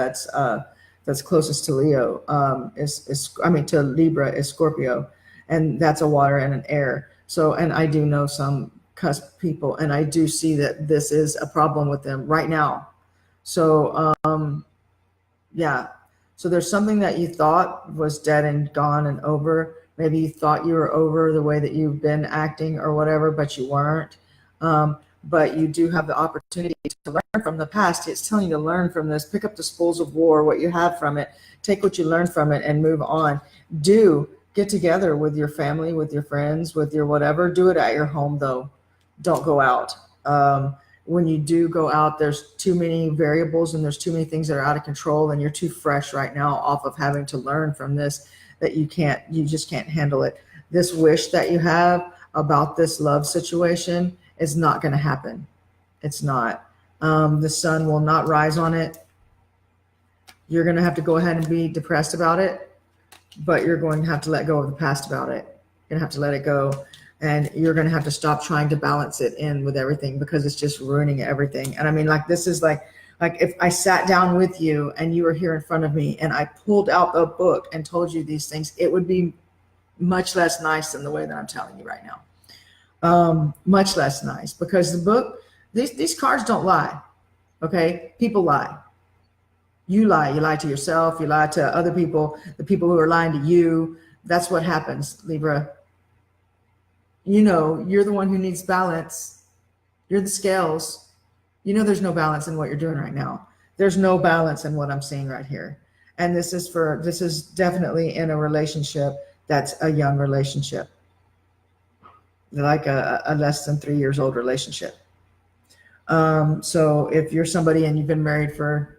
that's closest to Leo, to Libra is Scorpio, and that's a water and an air. So, and I do know some cusp people, and I do see that this is a problem with them right now. So, yeah. So there's something that you thought was dead and gone and over. Maybe you thought you were over the way that you've been acting or whatever, but you weren't. But you do have the opportunity to learn from the past. It's telling you to learn from this. Pick up the spoils of war, what you have from it. Take what you learned from it and move on. Do get together with your family, with your friends, with your whatever. Do it at your home, though. Don't go out. When you do go out, there's too many variables and there's too many things that are out of control, and you're too fresh right now off of having to learn from this that you just can't handle it. This wish that you have about this love situation is not going to happen. It's not. The sun will not rise on it. You're going to have to go ahead and be depressed about it, but you're going to have to let go of the past about it. You're going to have to let it go, and you're going to have to stop trying to balance it in with everything, because it's just ruining everything. And I mean, like, this is like if I sat down with you and you were here in front of me and I pulled out the book and told you these things, it would be much less nice than the way that I'm telling you right now. Much less nice, because the book, these cards don't lie. Okay. People lie. You lie to yourself. You lie to other people, the people who are lying to you. That's what happens, Libra. You know, you're the one who needs balance. You're the scales. You know, there's no balance in what you're doing right now. There's no balance in what I'm seeing right here. And this is definitely in a relationship that's a young relationship, like a less than 3 years old relationship. So if you're somebody and you've been married for,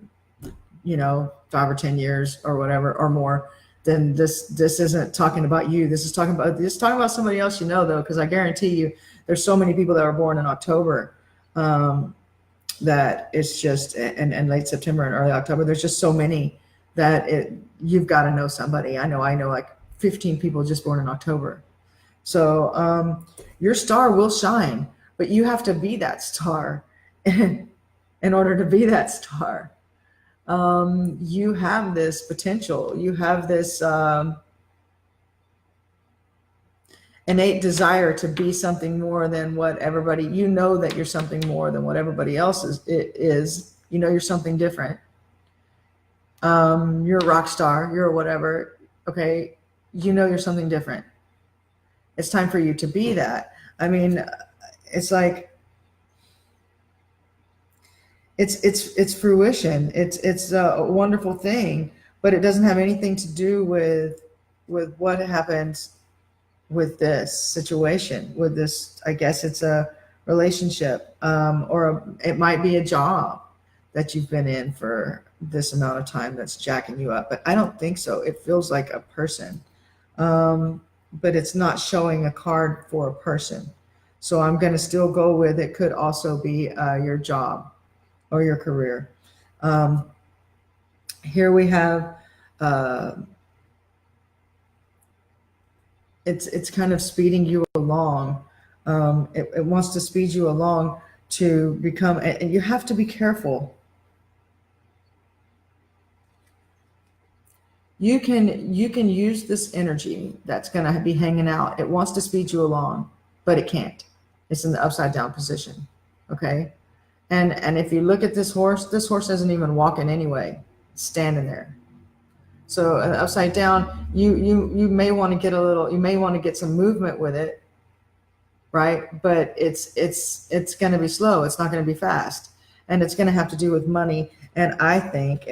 5 or 10 years or whatever or more, then this isn't talking about you. This is talking about somebody else, though, because I guarantee you there's so many people that were born in October, that it's just, and late September and early October, there's just so many that you've got to know somebody. I know like 15 people just born in October. So your star will shine, but you have to be that star. And in order to be that star, you have this potential. You have this innate desire to be something more than what everybody, that you're something more than what everybody else is. You're something different. You're a rock star, you're whatever. Okay. You're something different. It's time for you to be that. I mean, it's like, it's fruition. It's a wonderful thing, but it doesn't have anything to do with what happens with this situation, with this. I guess it's a relationship, or it might be a job that you've been in for this amount of time that's jacking you up. But I don't think so. It feels like a person, but it's not showing a card for a person. So I'm going to still go with it could also be your job or your career. Here we have it's kind of speeding you along. It wants to speed you along to become, and you have to be careful. You can use this energy that's going to be hanging out. It wants to speed you along, but it can't. It's in the upside down position. Okay. And if you look at this horse isn't even walking anyway. It's standing there. So upside down, you may want to get some movement with it, right? But it's going to be slow. It's not going to be fast, and it's going to have to do with money. And I think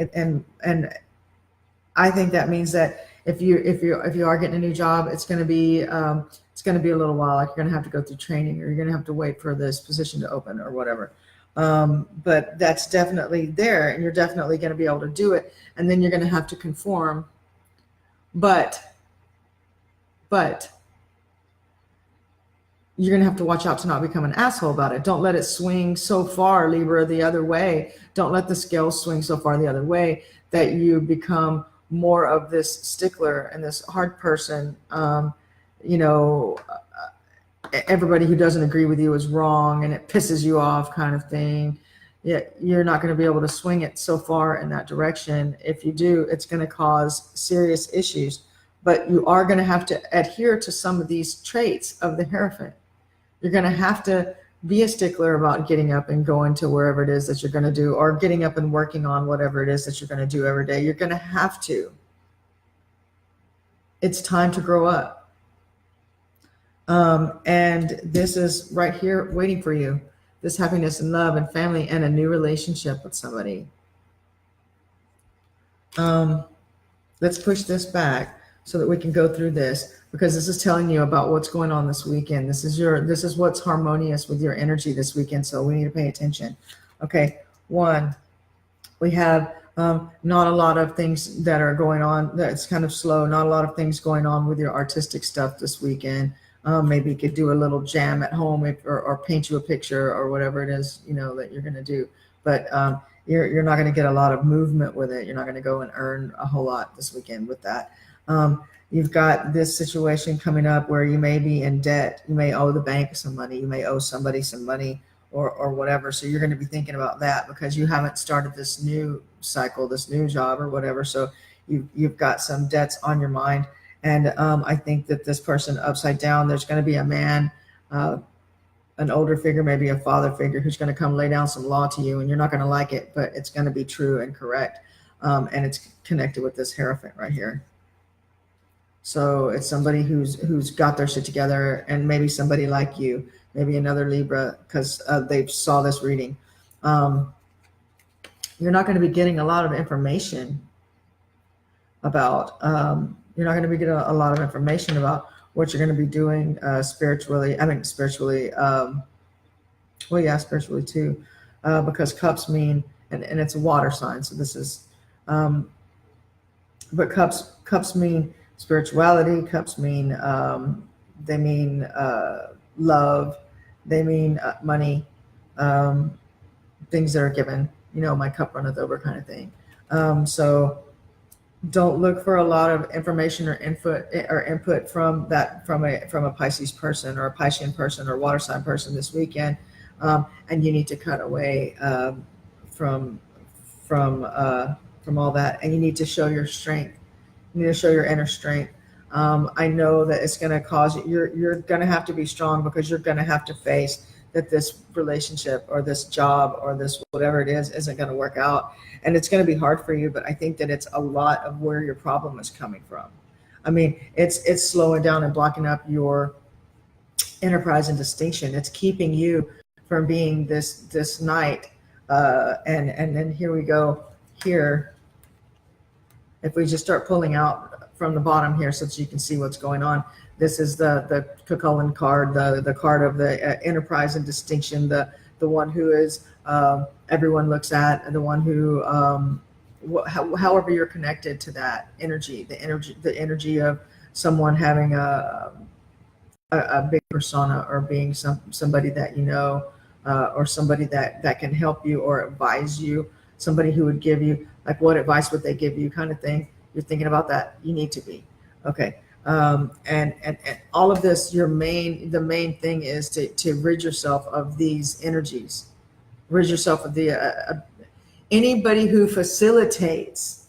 I think that means that if you are getting a new job, it's going to be a little while. Like you're going to have to go through training, or you're going to have to wait for this position to open, or whatever. But that's definitely there, and you're definitely going to be able to do it. And then you're going to have to conform, but you're going to have to watch out to not become an asshole about it. Don't let it swing so far, Libra, the other way. Don't let the scales swing so far the other way that you become more of this stickler and this hard person. Everybody who doesn't agree with you is wrong, and it pisses you off, kind of thing. Yet you're not going to be able to swing it so far in that direction. If you do, it's going to cause serious issues. But you are going to have to adhere to some of these traits of the Hierophant. You're going to have to be a stickler about getting up and going to wherever it is that you're going to do, or getting up and working on whatever it is that you're going to do every day. You're going to have to. It's time to grow up. And this is right here waiting for you. This happiness and love and family and a new relationship with somebody. Let's push this back so that we can go through this, because this is telling you about what's going on this weekend. This is what's harmonious with your energy this weekend. So we need to pay attention. Okay. 1, we have not a lot of things that are going on. That's kind of slow. Not a lot of things going on with your artistic stuff this weekend. Maybe you could do a little jam at home, or paint you a picture, or whatever it is, that you're going to do. But you're not going to get a lot of movement with it. You're not going to go and earn a whole lot this weekend with that. You've got this situation coming up where you may be in debt. You may owe the bank some money. You may owe somebody some money, or whatever. So you're going to be thinking about that because you haven't started this new cycle, this new job or whatever. So you've got some debts on your mind. And I think that this person upside down, there's going to be a man, an older figure, maybe a father figure, who's going to come lay down some law to you, and you're not going to like it, but it's going to be true and correct. And it's connected with this Hierophant right here. So it's somebody who's got their shit together, and maybe somebody like you, maybe another Libra, because they saw this reading. You're not going to be getting a lot of information about. You're not going to be getting a lot of information about what you're going to be doing spiritually. Spiritually. Spiritually too, because cups mean, and it's a water sign. So this is, but cups mean spirituality. Cups mean, they mean love. They mean money, things that are given. My cup runneth over, kind of thing. So don't look for a lot of information or input from a Pisces person, or a Piscean person, or water sign person this weekend. And you need to cut away from all that, and you need to show your strength. You need to show your inner strength. I know that it's going to cause you're going to have to be strong, because you're going to have to face that this relationship or this job or this whatever it is isn't going to work out, and it's going to be hard for you. But I think that it's a lot of where your problem is coming from. It's slowing down and blocking up your enterprise and distinction. It's keeping you from being this knight. And then here we go here. If we just start pulling out from the bottom here so that you can see what's going on. This is the Cucullin card, the card of the enterprise and distinction, the one who is everyone looks at, the one who, however you're connected to that energy, the energy of someone having a big persona, or being somebody that you know, or somebody that can help you or advise you, somebody who would give you, like, what advice would they give you, kind of thing. You're thinking about that. You need to be. Okay. And all of this, the main thing is to rid yourself of these energies, rid yourself of the anybody who facilitates,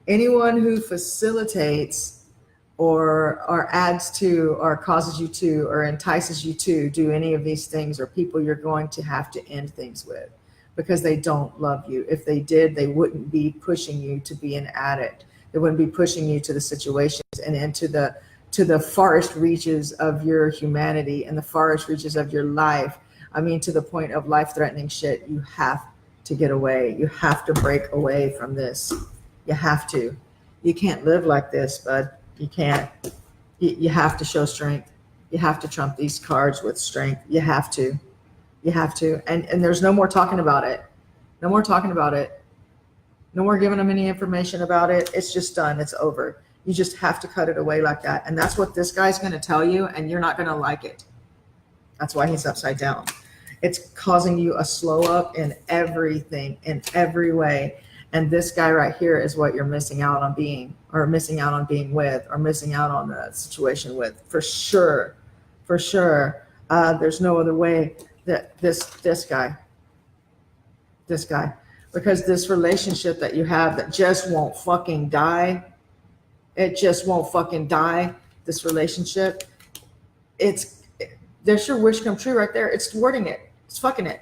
anyone who facilitates or adds to, or causes you to, or entices you to do any of these things, are people you're going to have to end things with, because they don't love you. If they did, they wouldn't be pushing you to be an addict. They wouldn't be pushing you to the situations and into the farthest reaches of your humanity and the farthest reaches of your life. I mean, to the point of life-threatening shit. You have to get away. You have to break away from this. You have to. You can't live like this, bud. You can't. You have to show strength. You have to trump these cards with strength. You have to. You have to. And there's no more talking about it. No more talking about it. No more giving them any information about it. It's just done. It's over. You just have to cut it away like that. And that's what this guy's going to tell you, and you're not going to like it. That's why he's upside down. It's causing you a slow up in everything, in every way. And this guy right here is what you're missing out on being, or missing out on being with, or missing out on the situation with, for sure. For sure. There's no other way that this guy, because this relationship that you have that just won't fucking die, it just won't fucking die, this relationship, there's your wish come true right there. It's wording it. It's fucking it.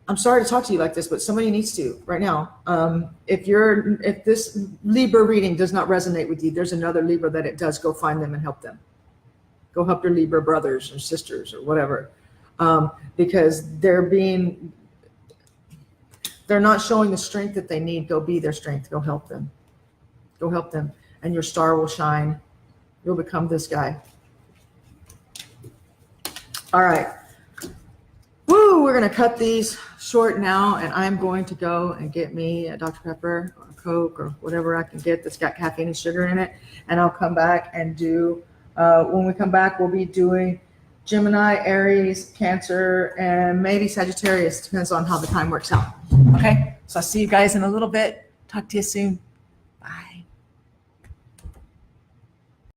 I'm sorry to talk to you like this, but somebody needs to right now. If this Libra reading does not resonate with you, there's another Libra that it does. Go find them and help them. Go help your Libra brothers or sisters or whatever, because they're not showing the strength that they need. Go be their strength. Go help them. Go help them, and your star will shine. You'll become this guy. All right. Woo, we're going to cut these short now, and I'm going to go and get me a Dr. Pepper or a Coke or whatever I can get that's got caffeine and sugar in it, and I'll come back and do, when we come back, we'll be doing Gemini, Aries, Cancer, and maybe Sagittarius. Depends on how the time works out. Okay, so I'll see you guys in a little bit. Talk to you soon.